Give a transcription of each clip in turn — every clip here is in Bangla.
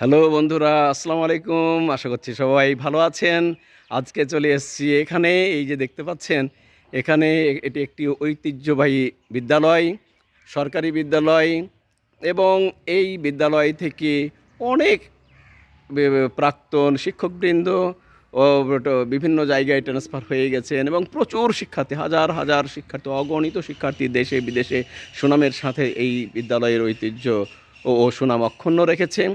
হ্যালো বন্ধুরা, আসসালামু আলাইকুম। আশা করছি সবাই ভালো আছেন। আজকে চলে এসেছি এখানে, এই যে দেখতে পাচ্ছেন, এখানে এটি একটি ঐতিহ্যবাহী বিদ্যালয়, সরকারি বিদ্যালয়। এবং এই বিদ্যালয় থেকে অনেক প্রাক্তন শিক্ষকবৃন্দ ও বিভিন্ন জায়গায় ট্রান্সফার হয়ে গেছেন এবং প্রচুর শিক্ষার্থী, হাজার হাজার শিক্ষার্থী, অগণিত শিক্ষার্থী দেশে বিদেশে সুনামের সাথে এই বিদ্যালয়ের ঐতিহ্য ও সুনাম অক্ষুণ্ণ রেখেছে।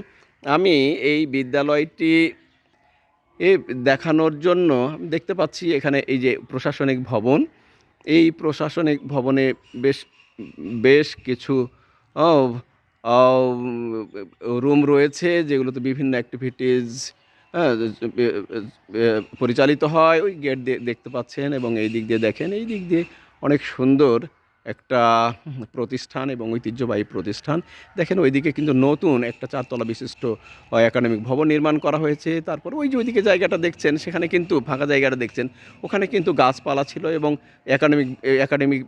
আমি এই বিদ্যালয়টি দেখানোর জন্য দেখতে পাচ্ছি এখানে এই যে প্রশাসনিক ভবন, এই প্রশাসনিক ভবনে বেশ বেশ কিছু আহ, আহ, রুম রয়েছে, যেগুলোতে বিভিন্ন অ্যাক্টিভিটিস পরিচালিত হয়। ওই গেট দেখতে পাচ্ছেন এবং এই দিক দিয়ে দেখেন, এই দিক দিয়ে অনেক সুন্দর একটা প্রতিষ্ঠান এবং ঐতিহ্যবাহী প্রতিষ্ঠান। দেখেন ওইদিকে কিন্তু নতুন একটা 4 তলা বিশিষ্ট একাডেমিক ভবন নির্মাণ করা হয়েছে। তারপর ওই যে ওইদিকে জায়গাটা দেখছেন, সেখানে কিন্তু ফাঁকা জায়গাটা দেখছেন, ওখানে কিন্তু গাছপালা ছিল এবং academic academic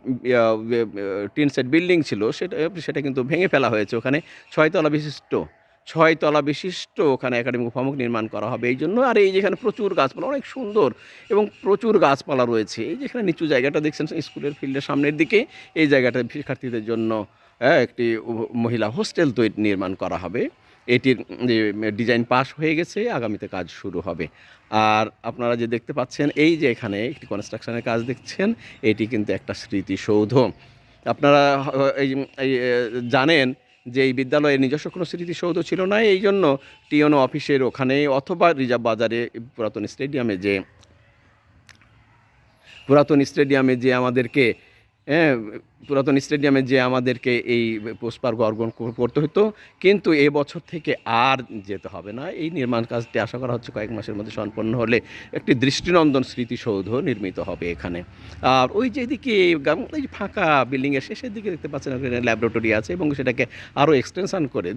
tin set building ছিল, সেটা সেটা কিন্তু ভেঙে ফেলা হয়েছে। ওখানে 6 তলা বিশিষ্ট ওখানে একাডেমিক ভবন নির্মাণ করা হবে এই জন্য। আর এই যেখানে প্রচুর গাছপালা, অনেক সুন্দর এবং প্রচুর গাছপালা রয়েছে। এই যেখানে নিচু জায়গাটা দেখছেন স্কুলের ফিল্ডের সামনের দিকে, এই জায়গাটা শিক্ষার্থীদের জন্য একটি মহিলা হোস্টেল নির্মাণ করা হবে। এটির ডিজাইন পাস হয়ে গেছে, আগামীতে কাজ শুরু হবে। আর আপনারা যে দেখতে পাচ্ছেন, এই যে এখানে একটি কনস্ট্রাকশনের কাজ দেখছেন, এটি কিন্তু একটা স্মৃতিসৌধ। আপনারা এই এই, জানেন যে এই বিদ্যালয়ে নিজস্ব কোনো স্মৃতিসৌধ ছিল না, এই জন্য টিওনো অফিসের ওখানে অথবা রিজার্ভ বাজারে পুরাতন স্টেডিয়ামে যে আমাদেরকে হ্যাঁ এই পুষ্পার্ঘ অর্পণ করতে হতো। কিন্তু এবছর থেকে আর যেতে হবে না। এই নির্মাণ কাজটি আশা করা হচ্ছে কয়েক মাসের মধ্যে সম্পন্ন হলে একটি দৃষ্টিনন্দন স্মৃতিসৌধ নির্মিত হবে এখানে। আর ওই যে এদিকে এই যে ফাঁকা বিল্ডিংয়ের শেষের দিকে দেখতে পাচ্ছেন, ওখানে ল্যাবরেটরি আছে এবং সেটাকে আরও এক্সটেনশন করে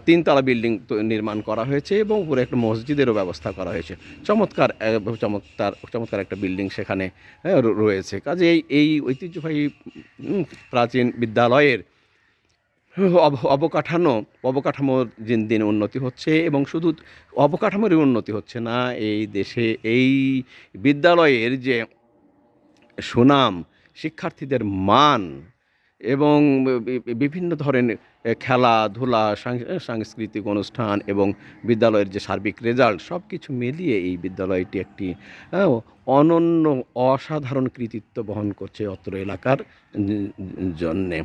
3 তলা বিল্ডিং নির্মাণ করা হয়েছে এবং উপরে একটা মসজিদেরও ব্যবস্থা করা হয়েছে। চমৎকার চমৎকার চমৎকার একটা বিল্ডিং সেখানে রয়েছে। কাজে এই ঐতিহ্যবাহী প্রাচীন বিদ্যালয়ের অবকাঠামোর দিন দিন উন্নতি হচ্ছে এবং শুধু অবকাঠামোরই উন্নতি হচ্ছে না, এই দেশে এই বিদ্যালয়ের যে সুনাম, শিক্ষার্থীদের মান এবং বিভিন্ন ধরনের খেলাধুলা, সাংস্কৃতিক অনুষ্ঠান এবং বিদ্যালয়ের যে সার্বিক রেজাল্ট, সব কিছু মিলিয়ে এই বিদ্যালয়টি একটি অনন্য অসাধারণ কৃতিত্ব বহন করছে অত্র এলাকার জন্যে।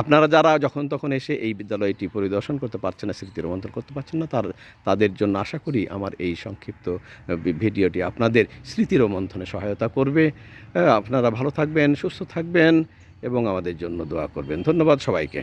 আপনারা যারা যখন তখন এসে এই বিদ্যালয়টি পরিদর্শন করতে পারছেন না, স্মৃতি রোমন্থন করতে পারছেন না, তাদের জন্য আশা করি আমার এই সংক্ষিপ্ত ভিডিওটি আপনাদের স্মৃতি রোমন্থনে সহায়তা করবে। আপনারা ভালো থাকবেন, সুস্থ থাকবেন এবং আমাদের জন্য দোয়া করবেন। ধন্যবাদ সবাইকে।